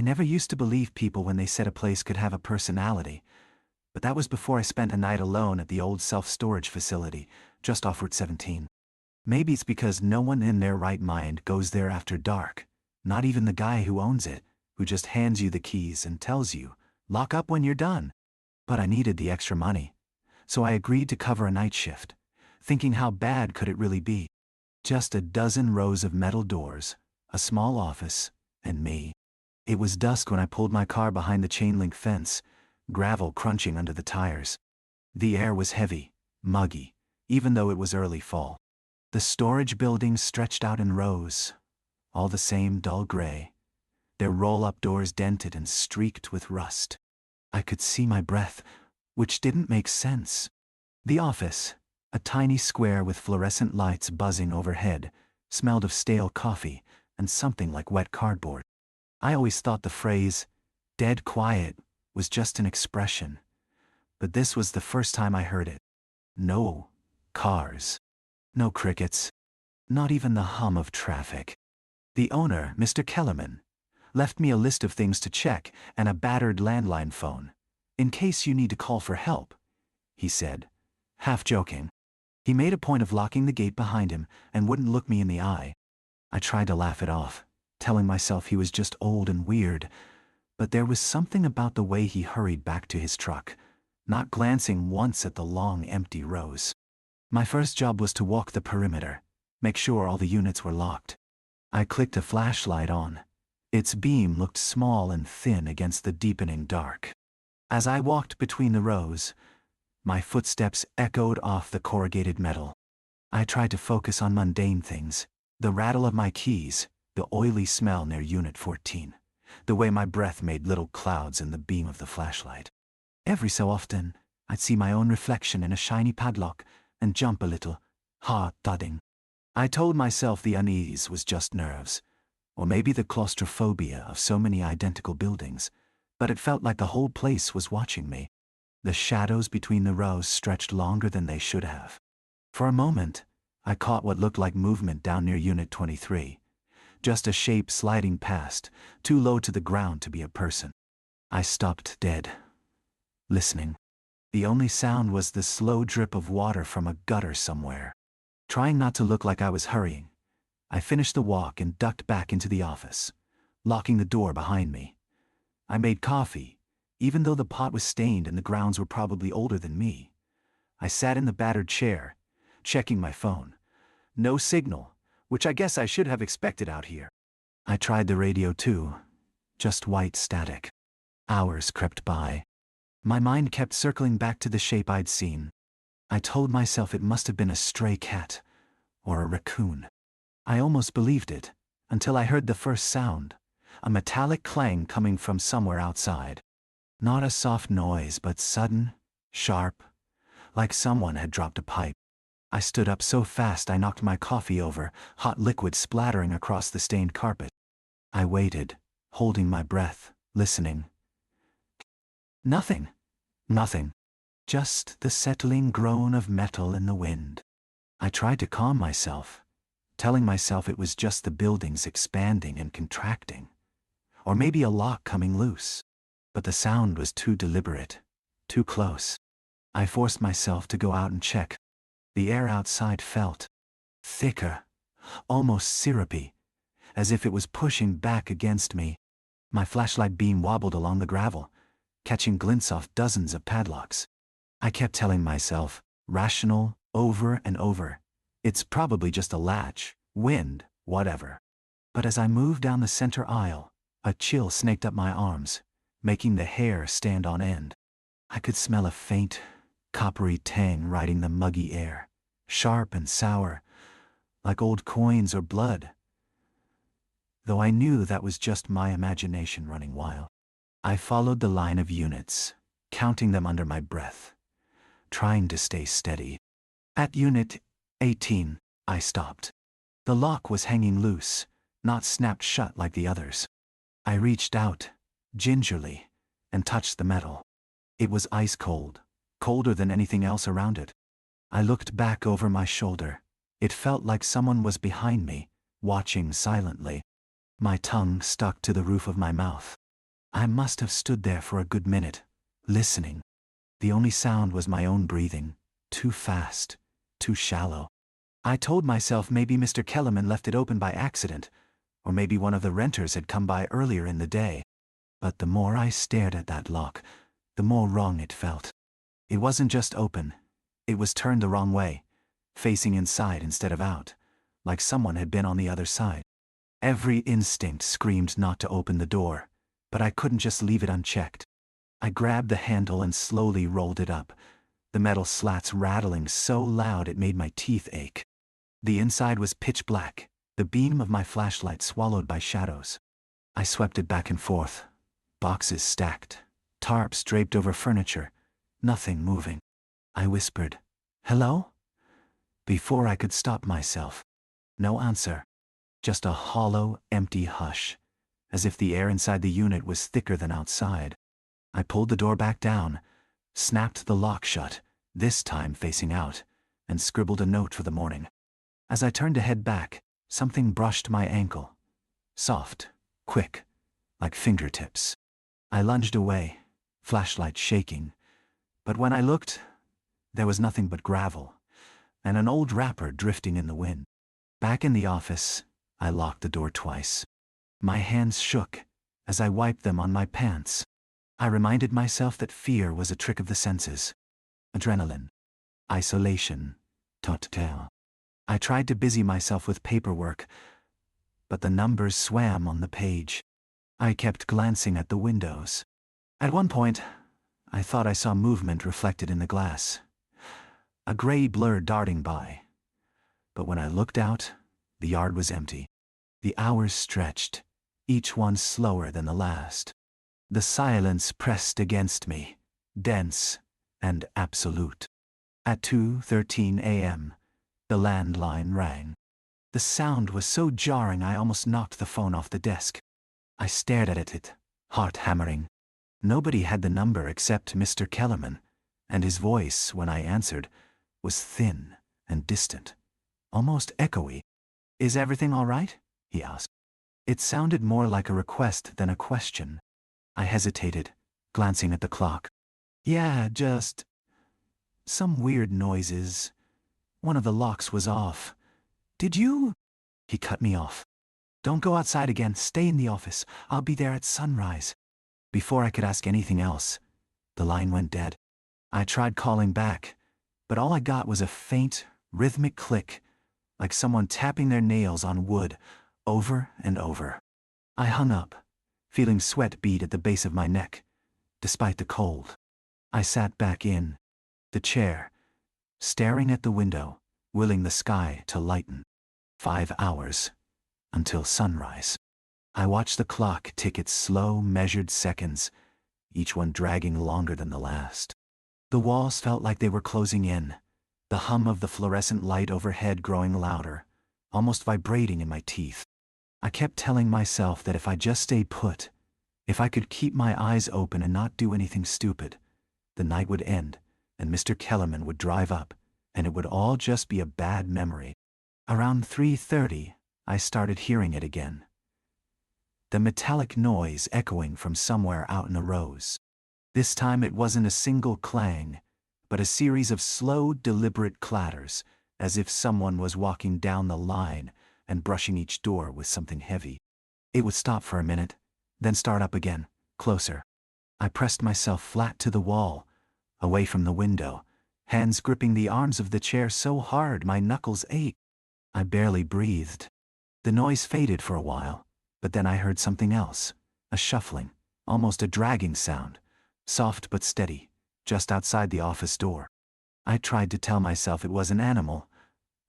never used to believe people when they said a place could have a personality, but that was before I spent a night alone at the old self-storage facility, just off Route 17. Maybe it's because no one in their right mind goes there after dark, not even the guy who owns it, who just hands you the keys and tells you, lock up when you're done. But I needed the extra money, so I agreed to cover a night shift, thinking how bad could it really be? Just a dozen rows of metal doors, a small office, and me. It was dusk when I pulled my car behind the chain-link fence, gravel crunching under the tires. The air was heavy, muggy, even though it was early fall. The storage buildings stretched out in rows, all the same dull gray, their roll-up doors dented and streaked with rust. I could see my breath, which didn't make sense. The office, a tiny square with fluorescent lights buzzing overhead, smelled of stale coffee and something like wet cardboard. I always thought the phrase, dead quiet, was just an expression, but this was the first time I heard it. No cars. No crickets. Not even the hum of traffic. The owner, Mr. Kellerman, left me a list of things to check and a battered landline phone. In case you need to call for help, he said, half joking. He made a point of locking the gate behind him and wouldn't look me in the eye. I tried to laugh it off, telling myself he was just old and weird, but there was something about the way he hurried back to his truck, not glancing once at the long, empty rows. My first job was to walk the perimeter, make sure all the units were locked. I clicked a flashlight on. Its beam looked small and thin against the deepening dark. As I walked between the rows, my footsteps echoed off the corrugated metal. I tried to focus on mundane things, the rattle of my keys, the oily smell near Unit 14, the way my breath made little clouds in the beam of the flashlight. Every so often, I'd see my own reflection in a shiny padlock and jump a little, heart thudding. I told myself the unease was just nerves, or maybe the claustrophobia of so many identical buildings, but it felt like the whole place was watching me. The shadows between the rows stretched longer than they should have. For a moment, I caught what looked like movement down near Unit 23, just a shape sliding past, too low to the ground to be a person. I stopped dead, listening. The only sound was the slow drip of water from a gutter somewhere. Trying not to look like I was hurrying, I finished the walk and ducked back into the office, locking the door behind me. I made coffee, even though the pot was stained and the grounds were probably older than me. I sat in the battered chair, checking my phone. No signal, which I guess I should have expected out here. I tried the radio too, just white static. Hours crept by. My mind kept circling back to the shape I'd seen. I told myself it must have been a stray cat, or a raccoon. I almost believed it, until I heard the first sound, a metallic clang coming from somewhere outside. Not a soft noise, but sudden, sharp, like someone had dropped a pipe. I stood up so fast I knocked my coffee over, hot liquid splattering across the stained carpet. I waited, holding my breath, listening. Nothing. Nothing. Just the settling groan of metal in the wind. I tried to calm myself, telling myself it was just the buildings expanding and contracting, or maybe a lock coming loose. But the sound was too deliberate, too close. I forced myself to go out and check. The air outside felt thicker, almost syrupy, as if it was pushing back against me. My flashlight beam wobbled along the gravel, catching glints off dozens of padlocks. I kept telling myself, rational, over and over, it's probably just a latch, wind, whatever. But as I moved down the center aisle, a chill snaked up my arms, making the hair stand on end. I could smell a faint, coppery tang riding the muggy air, sharp and sour, like old coins or blood. Though I knew that was just my imagination running wild. I followed the line of units, counting them under my breath, trying to stay steady. At Unit 18, I stopped. The lock was hanging loose, not snapped shut like the others. I reached out, gingerly, and touched the metal. It was ice cold, colder than anything else around it. I looked back over my shoulder. It felt like someone was behind me, watching silently. My tongue stuck to the roof of my mouth. I must have stood there for a good minute, listening. The only sound was my own breathing, too fast, too shallow. I told myself maybe Mr. Kellerman left it open by accident, or maybe one of the renters had come by earlier in the day. But the more I stared at that lock, the more wrong it felt. It wasn't just open, it was turned the wrong way, facing inside instead of out, like someone had been on the other side. Every instinct screamed not to open the door, but I couldn't just leave it unchecked. I grabbed the handle and slowly rolled it up, the metal slats rattling so loud it made my teeth ache. The inside was pitch black, the beam of my flashlight swallowed by shadows. I swept it back and forth. Boxes stacked, tarps draped over furniture, nothing moving. I whispered, "Hello?" before I could stop myself. No answer, just a hollow, empty hush, as if the air inside the unit was thicker than outside. I pulled the door back down, snapped the lock shut, this time facing out, and scribbled a note for the morning. As I turned to head back, something brushed my ankle. Soft, quick, like fingertips. I lunged away, flashlight shaking, but when I looked, there was nothing but gravel, and an old wrapper drifting in the wind. Back in the office, I locked the door twice. My hands shook as I wiped them on my pants. I reminded myself that fear was a trick of the senses. Adrenaline. Isolation. Tot-tel. I tried to busy myself with paperwork, but the numbers swam on the page. I kept glancing at the windows. At one point, I thought I saw movement reflected in the glass. A gray blur darting by. But when I looked out, the yard was empty. The hours stretched, each one slower than the last. The silence pressed against me, dense and absolute. At 2:13 a.m., the landline rang. The sound was so jarring I almost knocked the phone off the desk. I stared at it, heart hammering. Nobody had the number except Mr. Kellerman, and his voice, when I answered, was thin and distant, almost echoey. "Is everything all right?" he asked. It sounded more like a request than a question. I hesitated, glancing at the clock. "Yeah, just some weird noises. One of the locks was off. Did you?" He cut me off. "Don't go outside again. Stay in the office. I'll be there at sunrise." Before I could ask anything else, the line went dead. I tried calling back, but all I got was a faint, rhythmic click, like someone tapping their nails on wood, over and over. I hung up, feeling sweat bead at the base of my neck, despite the cold. I sat back in the chair, staring at the window, willing the sky to lighten. 5 hours until sunrise. I watched the clock tick its slow, measured seconds, each one dragging longer than the last. The walls felt like they were closing in, the hum of the fluorescent light overhead growing louder, almost vibrating in my teeth. I kept telling myself that if I just stayed put, if I could keep my eyes open and not do anything stupid, the night would end, and Mr. Kellerman would drive up, and it would all just be a bad memory. Around 3:30, I started hearing it again. The metallic noise echoing from somewhere out in the rows. This time it wasn't a single clang, but a series of slow, deliberate clatters, as if someone was walking down the line and brushing each door with something heavy. It would stop for a minute, then start up again, closer. I pressed myself flat to the wall, away from the window, hands gripping the arms of the chair so hard my knuckles ached. I barely breathed. The noise faded for a while, but then I heard something else, a shuffling, almost a dragging sound, soft but steady, just outside the office door. I tried to tell myself it was an animal,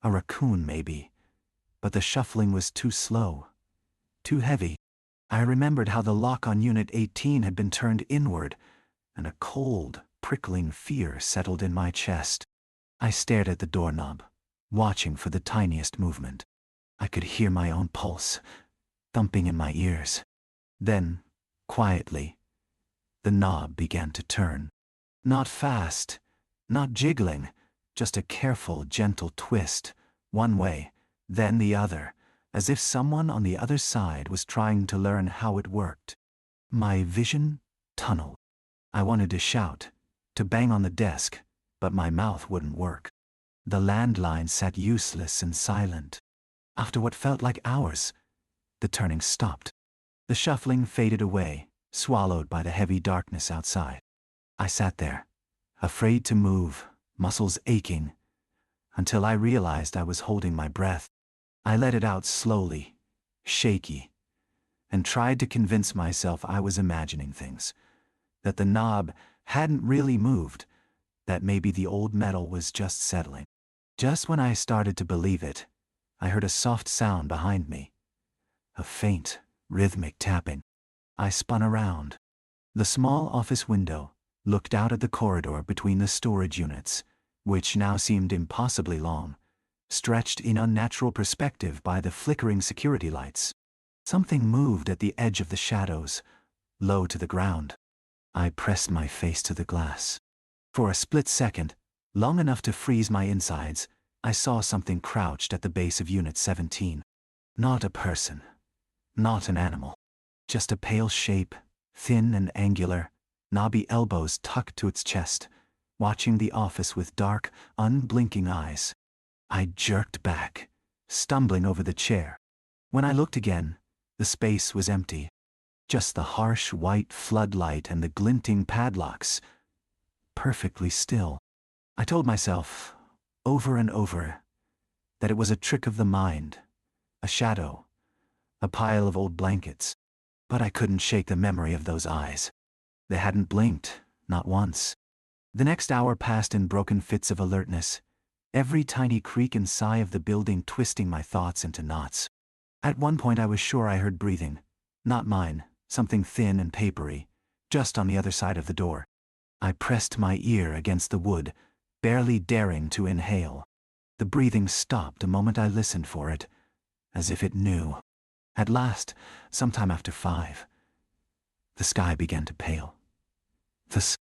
a raccoon maybe, but the shuffling was too slow, too heavy. I remembered how the lock on Unit 18 had been turned inward, and a cold, prickling fear settled in my chest. I stared at the doorknob, watching for the tiniest movement. I could hear my own pulse, thumping in my ears. Then, quietly, the knob began to turn. Not fast, not jiggling, just a careful, gentle twist, one way, then the other, as if someone on the other side was trying to learn how it worked. My vision tunneled. I wanted to shout, to bang on the desk, but my mouth wouldn't work. The landline sat useless and silent. After what felt like hours, the turning stopped. The shuffling faded away, swallowed by the heavy darkness outside. I sat there, afraid to move, muscles aching, until I realized I was holding my breath. I let it out slowly, shaky, and tried to convince myself I was imagining things, that the knob hadn't really moved, that maybe the old metal was just settling. Just when I started to believe it, I heard a soft sound behind me, a faint, rhythmic tapping. I spun around. The small office window looked out at the corridor between the storage units, which now seemed impossibly long, stretched in unnatural perspective by the flickering security lights. Something moved at the edge of the shadows, low to the ground. I pressed my face to the glass. For a split second, long enough to freeze my insides, I saw something crouched at the base of Unit 17. Not a person, not an animal, just a pale shape, thin and angular, knobby elbows tucked to its chest, watching the office with dark, unblinking eyes. I jerked back, stumbling over the chair. When I looked again, the space was empty. Just the harsh white floodlight and the glinting padlocks. Perfectly still. I told myself, over and over, that it was a trick of the mind, a shadow, a pile of old blankets. But I couldn't shake the memory of those eyes. They hadn't blinked, not once. The next hour passed in broken fits of alertness, every tiny creak and sigh of the building twisting my thoughts into knots. At one point I was sure I heard breathing. Not mine, something thin and papery, just on the other side of the door. I pressed my ear against the wood, barely daring to inhale. The breathing stopped a moment I listened for it, as if it knew. At last, sometime after 5, the sky began to pale. The